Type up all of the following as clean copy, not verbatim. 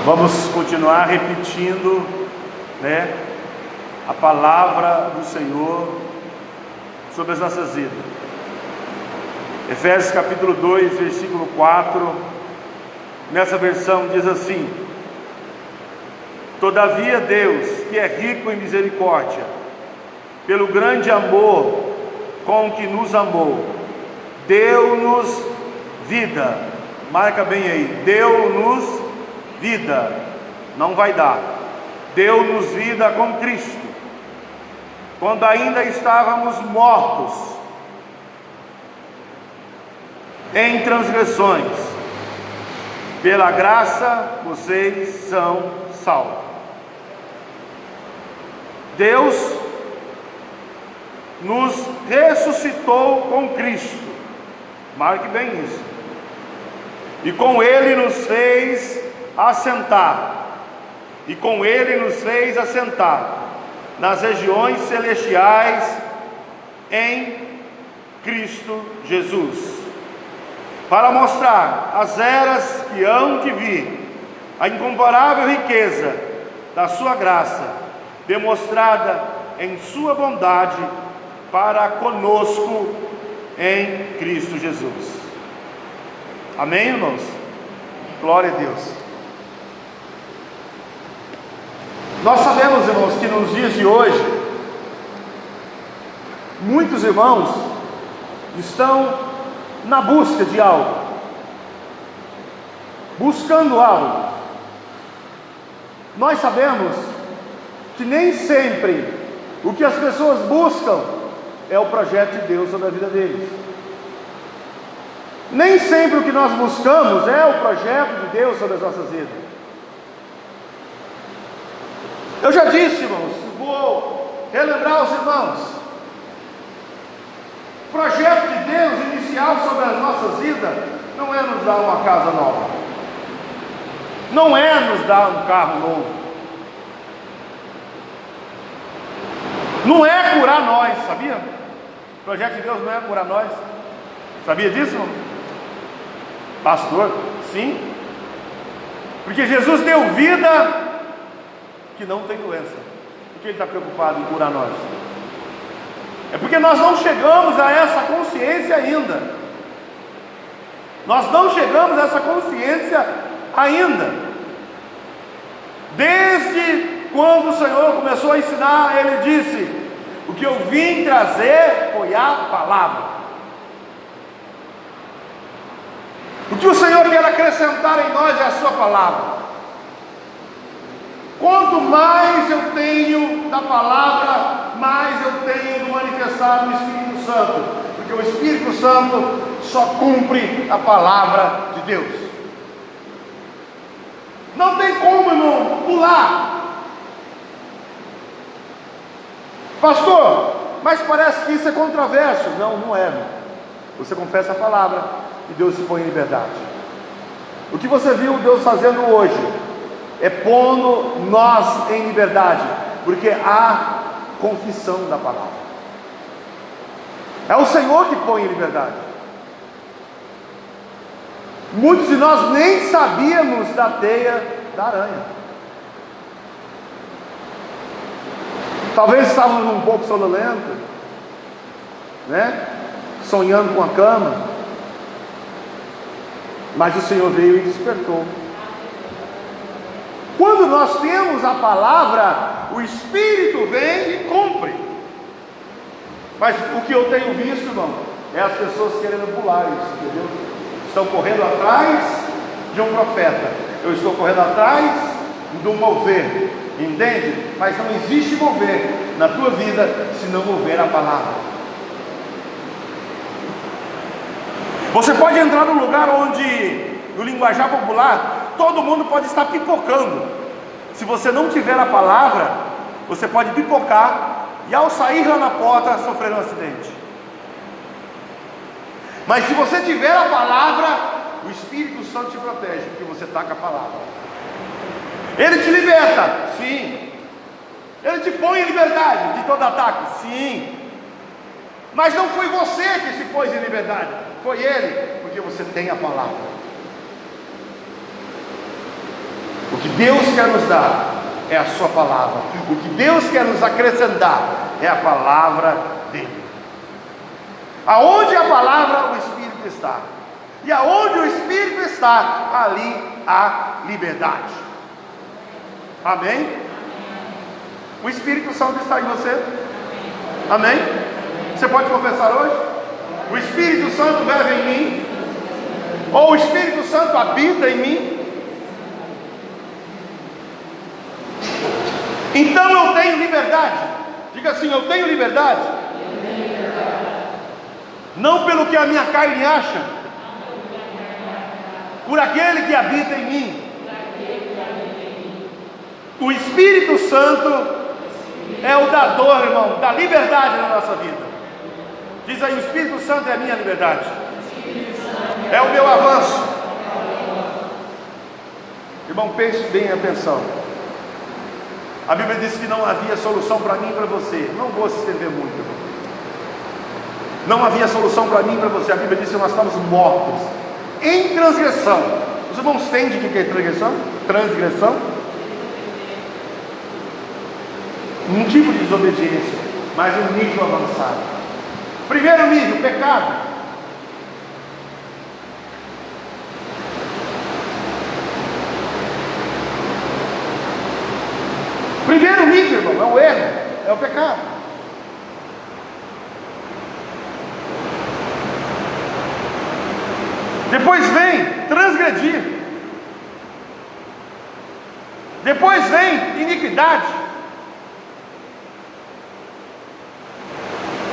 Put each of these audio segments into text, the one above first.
Vamos continuar repetindo, a palavra do Senhor sobre as nossas vidas. Efésios capítulo 2, versículo 4, nessa versão diz assim: todavia Deus, que é rico em misericórdia, pelo grande amor com que nos amou, deu-nos vida. Marca bem aí, deu-nos vida, não vai dar. Deu-nos vida com Cristo, quando ainda estávamos mortos em transgressões. Pela graça vocês são salvos. Deus nos ressuscitou com Cristo, marque bem isso, e com Ele nos fez assentar, nas regiões celestiais em Cristo Jesus, para mostrar às eras que hão de vir a incomparável riqueza da sua graça, demonstrada em sua bondade para conosco em Cristo Jesus. Amém, irmãos? Glória a Deus. Nós sabemos, irmãos, que nos dias de hoje, muitos irmãos estão na busca de algo, buscando algo. Nós sabemos que nem sempre o que as pessoas buscam é o projeto de Deus sobre a vida deles. Nem sempre o que nós buscamos é o projeto de Deus sobre as nossas vidas. Eu já disse, irmãos, vou relembrar os irmãos: o projeto de Deus inicial sobre as nossas vidas não é nos dar uma casa nova, não é nos dar um carro novo, não é curar nós, sabia? O projeto de Deus não é curar nós. Sabia disso, irmão? Pastor, sim, porque Jesus deu vida que não tem doença. Por que Ele está preocupado em curar nós? É porque nós não chegamos a essa consciência ainda. Nós não chegamos a essa consciência ainda. Desde quando o Senhor começou a ensinar, Ele disse: o que eu vim trazer foi a palavra. O que o Senhor quer acrescentar em nós é a sua palavra. Quanto mais eu tenho da palavra, mais eu tenho do manifestar do Espírito Santo, porque o Espírito Santo só cumpre a palavra de Deus. Não tem como, irmão, pular. Pastor, mas parece que isso é controverso. Não, não é, irmão. Você confessa a palavra e Deus se põe em liberdade. O que você viu Deus fazendo hoje é pondo nós em liberdade, porque há confissão da palavra. É o Senhor que põe em liberdade. Muitos de nós nem sabíamos da teia da aranha. Talvez estávamos um pouco sonolentos, sonhando com a cama, mas o Senhor veio e despertou. Quando nós temos a palavra, o Espírito vem e cumpre. Mas o que eu tenho visto, irmão, é as pessoas querendo pular isso, entendeu? Estão correndo atrás de um profeta, eu estou correndo atrás do mover, entende? Mas não existe mover na tua vida se não mover a palavra. Você pode entrar num lugar onde, no linguajar popular, todo mundo pode estar pipocando. Se você não tiver a palavra, você pode pipocar e ao sair lá na porta sofrer um acidente. Mas se você tiver a palavra, o Espírito Santo te protege, porque você está com a palavra. Ele te liberta, sim. Ele te põe em liberdade de todo ataque, sim. Mas não foi você que se pôs em liberdade, foi Ele, porque você tem a palavra. O que Deus quer nos dar é a sua palavra. O que Deus quer nos acrescentar é a palavra dele. Aonde a palavra, o Espírito está. E aonde o Espírito está, ali há liberdade. Amém? O Espírito Santo está em você? Amém? Você pode confessar hoje? O Espírito Santo vive em mim? Ou o Espírito Santo habita em mim? Então eu tenho liberdade. Diga assim: eu tenho liberdade. Não pelo que a minha carne acha, por aquele que habita em mim. O Espírito Santo é o dador, irmão, da liberdade na nossa vida. Diz aí: o Espírito Santo é a minha liberdade, é o meu avanço. Irmão, pense bem, atenção. A Bíblia diz que não havia solução para mim e para você. Não vou se estender muito, irmão. Não havia solução para mim e para você. A Bíblia diz que nós estamos mortos em transgressão. Os irmãos entendem o que é transgressão? Transgressão? Um tipo de desobediência, mas um nível avançado. Primeiro nível, pecado. Primeiro nível, irmão, é o erro, é o pecado. Depois vem transgredir. Depois vem iniquidade.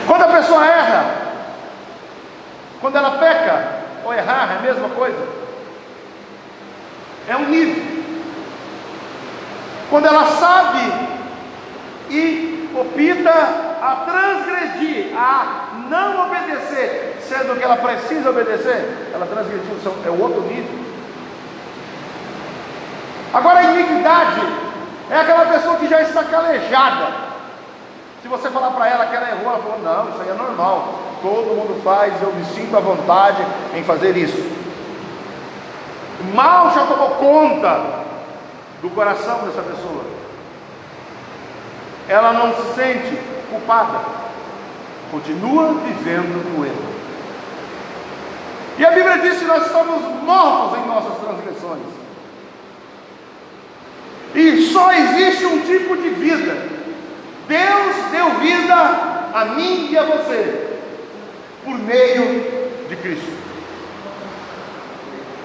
Quando a pessoa erra, quando ela peca ou errar, é a mesma coisa. É um nível. Quando ela sabe e opta a transgredir, a não obedecer, sendo que ela precisa obedecer, ela transgrediu, é o outro nível. Agora a iniquidade é aquela pessoa que já está calejada. Se você falar para ela que ela errou, ela falou: não, isso aí é normal, todo mundo faz, eu me sinto à vontade em fazer isso. O mal já tomou conta do coração dessa pessoa. Ela não se sente culpada, continua vivendo no erro. E a Bíblia diz que nós estamos mortos em nossas transgressões. E só existe um tipo de vida. Deus deu vida a mim e a você por meio de Cristo.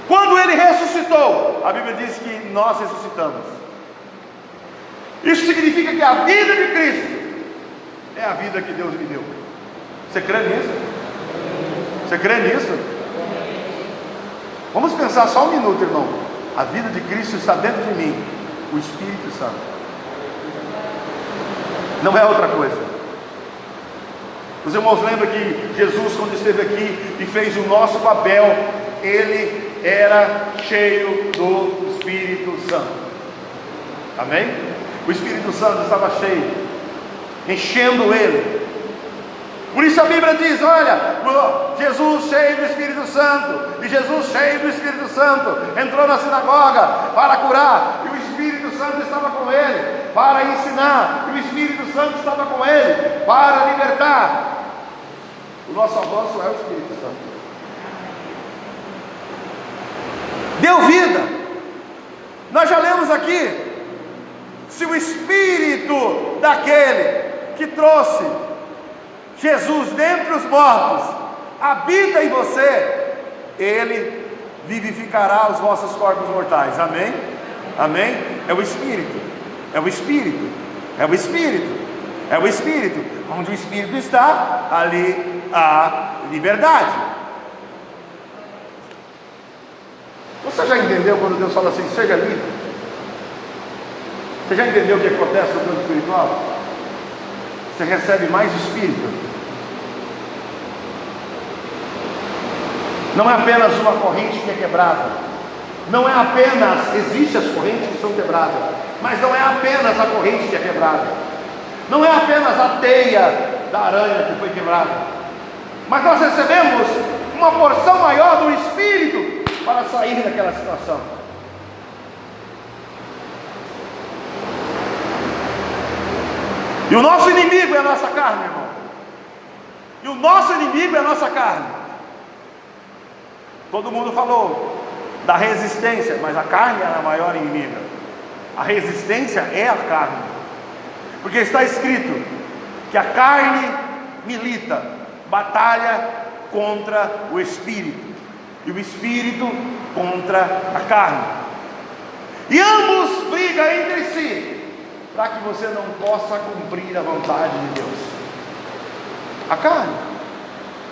Quando Ele ressuscitou, a Bíblia diz que nós ressuscitamos. Isso significa que a vida de Cristo é a vida que Deus lhe deu. Você crê nisso? Você crê nisso? Vamos pensar só um minuto, irmão. A vida de Cristo está dentro de mim, o Espírito Santo. Não é outra coisa. Os irmãos lembram que Jesus, quando esteve aqui e fez o nosso papel, Ele era cheio do Espírito Santo. Amém? O Espírito Santo estava cheio, enchendo ele. Por isso a Bíblia diz: olha, Jesus cheio do Espírito Santo. E Jesus cheio do Espírito Santo entrou na sinagoga para curar, e o Espírito Santo estava com ele para ensinar, e o Espírito Santo estava com ele para libertar. O nosso avanço é o Espírito Santo. Deu vida. Nós já lemos aqui: se o Espírito daquele que trouxe Jesus dentre os mortos habita em você, Ele vivificará os vossos corpos mortais. Amém? Amém? É o Espírito. É o Espírito. É o Espírito. É o Espírito. Onde o Espírito está, ali há liberdade. Você já entendeu quando Deus fala assim: seja livre? Você já entendeu o que acontece no plano espiritual? Você recebe mais Espírito. Não é apenas uma corrente que é quebrada. Não é apenas, existem as correntes que são quebradas, mas não é apenas a corrente que é quebrada. Não é apenas a teia da aranha que foi quebrada, mas nós recebemos uma porção maior do Espírito para sair daquela situação. E o nosso inimigo é a nossa carne, irmão. E o nosso inimigo é a nossa carne. Todo mundo falou da resistência, mas a carne é a maior inimiga. A resistência é a carne, porque está escrito que a carne milita, batalha contra o espírito, e o espírito contra a carne, e ambos brigam entre si, para que você não possa cumprir a vontade de Deus. A carne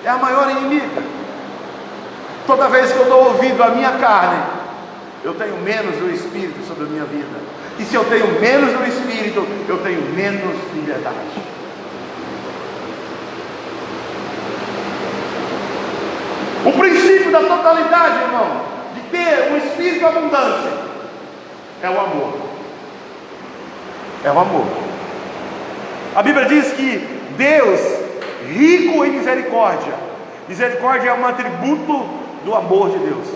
é a maior inimiga. Toda vez que eu dou ouvido à minha carne, eu tenho menos do Espírito sobre a minha vida. E se eu tenho menos do Espírito, eu tenho menos liberdade. O princípio da totalidade, irmão, de ter um espírito abundante, é o amor. É o amor. A Bíblia diz que Deus, rico em misericórdia, misericórdia é um atributo do amor de Deus.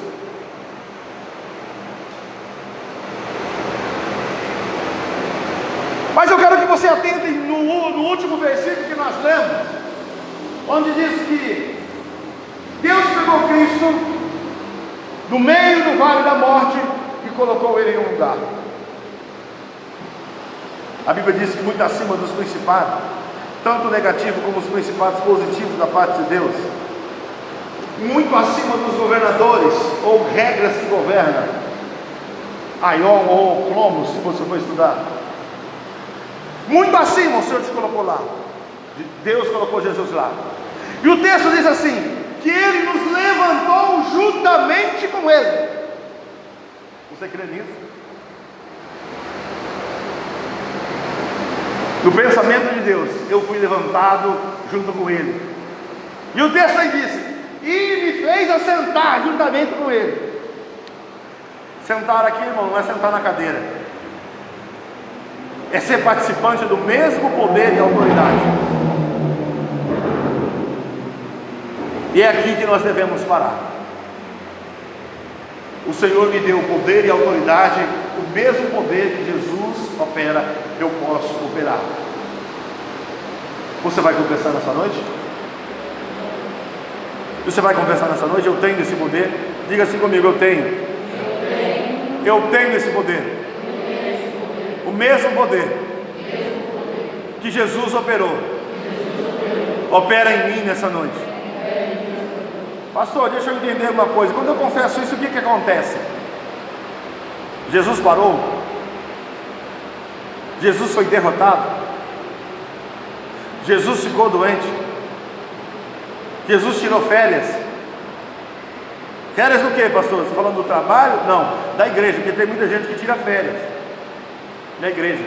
Mas eu quero que você atente no último versículo que nós lemos, onde diz que Deus pegou Cristo do meio do vale da morte e colocou ele em um lugar. A Bíblia diz que muito acima dos principados, tanto negativo como os principados positivos da parte de Deus, muito acima dos governadores ou regras que governam, Aion ou Clomos, se você for estudar, muito acima o Senhor te colocou lá. Deus colocou Jesus lá. E o texto diz assim, que Ele nos levantou juntamente com Ele. Você crê nisso? No pensamento de Deus, eu fui levantado junto com Ele. E o texto aí diz, e me fez assentar juntamente com Ele. Sentar aqui, irmão, não é sentar na cadeira, é ser participante do mesmo poder e autoridade. E é aqui que nós devemos parar. O Senhor me deu poder e autoridade, o mesmo poder que Jesus opera, eu posso operar. Você vai confessar nessa noite? Você vai confessar nessa noite? Eu tenho esse poder. Diga assim comigo, eu tenho. Eu tenho esse poder. O mesmo poder que Jesus operou, opera em mim nessa noite. Pastor, deixa eu entender uma coisa. Quando eu confesso isso, o que acontece? Jesus parou? Jesus foi derrotado? Jesus ficou doente? Jesus tirou férias? Férias do que, pastor? Você está falando do trabalho? Não, da igreja, porque tem muita gente que tira férias na igreja.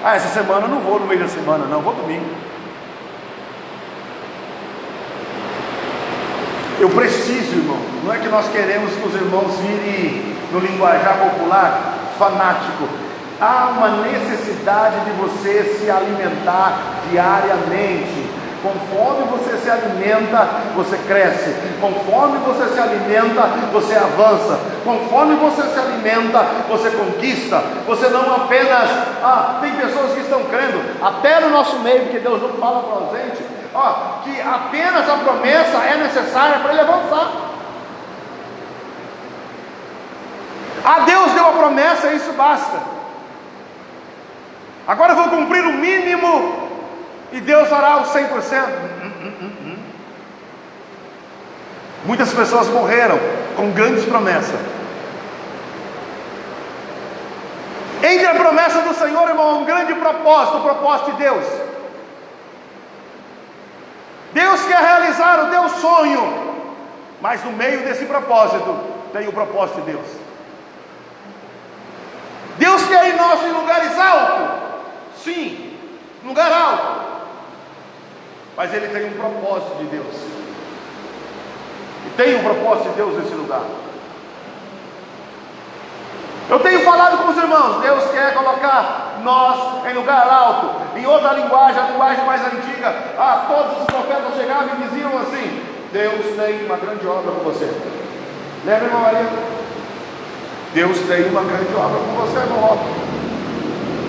Ah, essa semana eu não vou no meio da semana, não, vou domingo. Eu preciso, irmão, não é que nós queremos que os irmãos virem no linguajar popular fanático. Há uma necessidade de você se alimentar diariamente. Conforme você se alimenta, você cresce. Conforme você se alimenta, você avança. Conforme você se alimenta, você conquista. Você não apenas... tem pessoas que estão crendo, até no nosso meio, porque Deus não fala para a gente, que apenas a promessa é necessária para ele avançar. Deus deu a promessa e isso basta. Agora eu vou cumprir o mínimo e Deus fará o 100%. Muitas pessoas morreram com grandes promessas. Entre a promessa do Senhor, irmão, há um grande propósito, o propósito de Deus. Deus quer realizar o teu sonho, mas no meio desse propósito tem o propósito de Deus. Deus quer ir nós em lugares altos, sim, lugar alto, mas Ele tem um propósito de Deus, e tem um propósito de Deus nesse lugar. Eu tenho falado com os irmãos, Deus quer colocar nós em lugar alto. Em outra linguagem, a linguagem mais antiga, todos os profetas chegavam e diziam assim: Deus tem uma grande obra com você. Lembra, irmã Maria? Deus tem uma grande obra com você, irmão.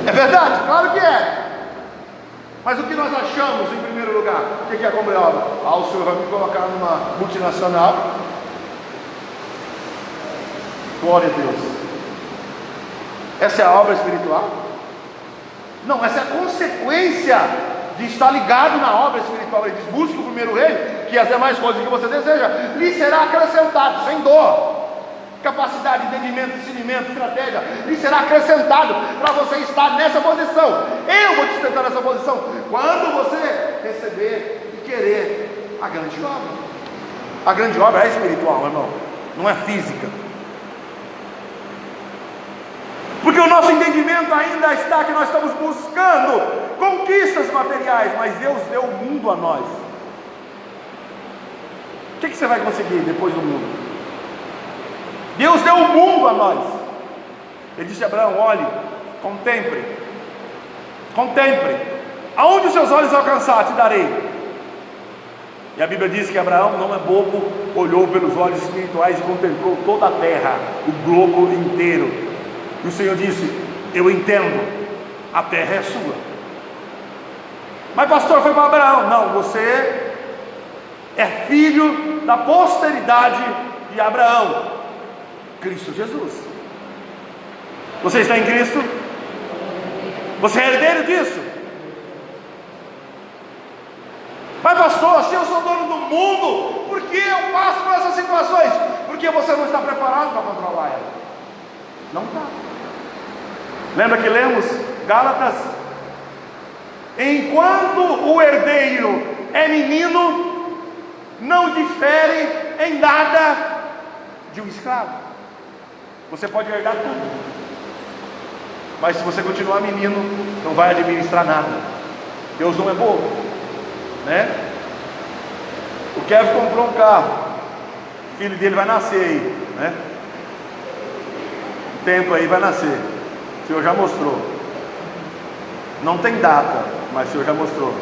É verdade? Claro que é. Mas o que nós achamos em primeiro lugar? O que é cumprir a obra? O Senhor vai me colocar numa multinacional. Glória a Deus. Essa é a obra espiritual? Não, essa é a consequência de estar ligado na obra espiritual. Ele diz: busque o primeiro reino, que as demais coisas que você deseja lhe será acrescentado, sem dor. Capacidade, entendimento, discernimento, estratégia, lhe será acrescentado para você estar nessa posição. Eu vou te sustentar nessa posição quando você receber e querer a grande obra. A grande obra é espiritual, irmão, não é física. Porque o nosso entendimento ainda está que nós estamos buscando conquistas materiais, mas Deus deu o mundo a nós. O que você vai conseguir depois do mundo? Deus deu o mundo a nós. Ele disse a Abraão: olhe, contemple, aonde os seus olhos alcançar, te darei. E a Bíblia diz que Abraão não é bobo, olhou pelos olhos espirituais e contemplou toda a terra, o globo inteiro. E o Senhor disse: eu entendo, a terra é sua. Mas pastor, foi para Abraão. Não, você é filho da posteridade de Abraão, Cristo Jesus. Você está em Cristo? Você é herdeiro disso? Mas pastor, se eu sou dono do mundo, por que eu passo por essas situações? Porque você não está preparado para controlar ela. Não está. Lembra que lemos Gálatas? Enquanto o herdeiro é menino, não difere em nada de um escravo. Você pode herdar tudo, mas se você continuar menino, não vai administrar nada. Deus não é bobo, né? O Kevin comprou um carro, o filho dele vai nascer aí, né? O tempo aí vai nascer. O Senhor já mostrou. Não tem data, mas o Senhor já mostrou.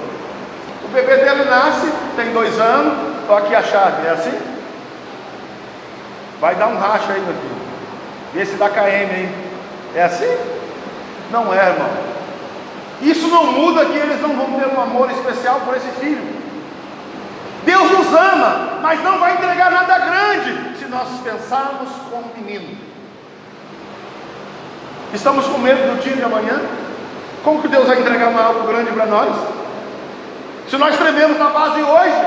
O bebê dele nasce, tem 2 anos. Estou aqui a chave, é assim? Vai dar um racha aí, meu filho. Vê se dá KM, hein? É assim? Não é, irmão. Isso não muda que eles não vão ter um amor especial por esse filho. Deus nos ama, mas não vai entregar nada grande se nós pensarmos como menino. Estamos com medo do dia de amanhã? Como que Deus vai entregar algo grande para nós? Se nós trememos na base hoje,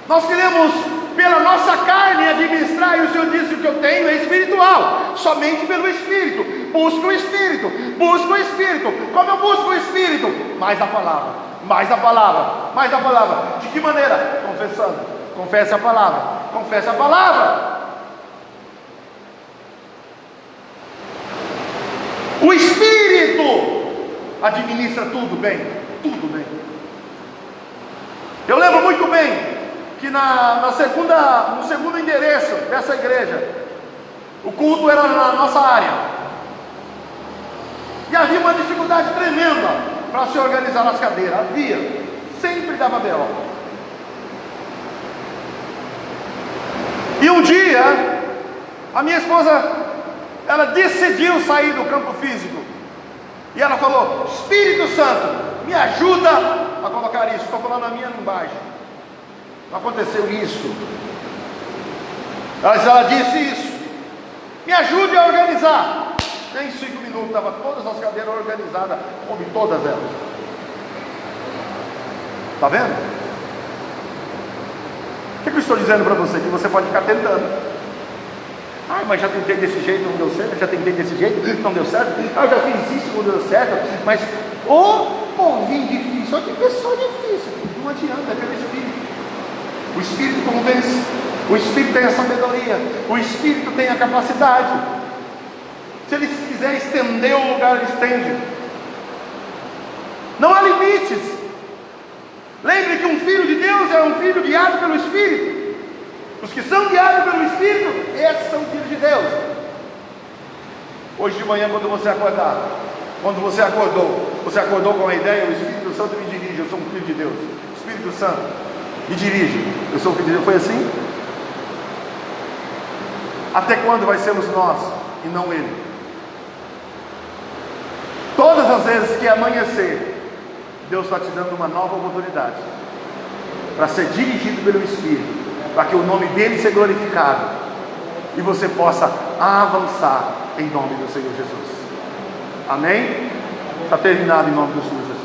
nós queremos pela nossa carne administrar, e o Senhor disse: o que eu tenho é espiritual, somente pelo Espírito. Busca o Espírito, busca o Espírito. Como eu busco o Espírito? Mais a palavra, mais a palavra, mais a palavra. De que maneira? Confessando. Confesse a palavra, confesse a palavra. O Espírito administra tudo bem, tudo bem. Eu lembro muito bem que no segundo endereço dessa igreja, o culto era na nossa área, e havia uma dificuldade tremenda para se organizar nas cadeiras. Havia, sempre dava B.O. E um dia, a minha esposa, ela decidiu sair do campo físico, e ela falou: Espírito Santo, me ajuda a colocar isso. Estou falando a minha linguagem. Não aconteceu isso. Ela disse isso: me ajude a organizar. Em 5 minutos estavam todas as cadeiras organizadas, como todas elas. Está vendo? O que eu estou dizendo para você? Que você pode ficar tentando. Mas já tentei desse jeito, não deu certo. Já tentei desse jeito, não deu certo. Eu já fiz isso, não deu certo. Mas povinho difícil, olha que pessoa difícil. Não adianta, é pelo Espírito. O Espírito convence. O Espírito tem a sabedoria. O Espírito tem a capacidade. Se ele quiser estender o lugar, ele estende. Não há limites. Lembre que um filho de Deus é um filho guiado pelo Espírito. Os que são guiados pelo Espírito, esses são filhos de Deus. Hoje de manhã, quando você acordar, quando você acordou com a ideia: o Espírito Santo me dirige, eu sou um filho de Deus. O Espírito Santo me dirige, eu sou um filho de Deus. Foi assim? Até quando vai sermos nós e não Ele? Todas as vezes que amanhecer, Deus está te dando uma nova oportunidade para ser dirigido pelo Espírito, para que o nome dele seja glorificado e você possa avançar em nome do Senhor Jesus. Amém? Está terminado em nome do Senhor Jesus.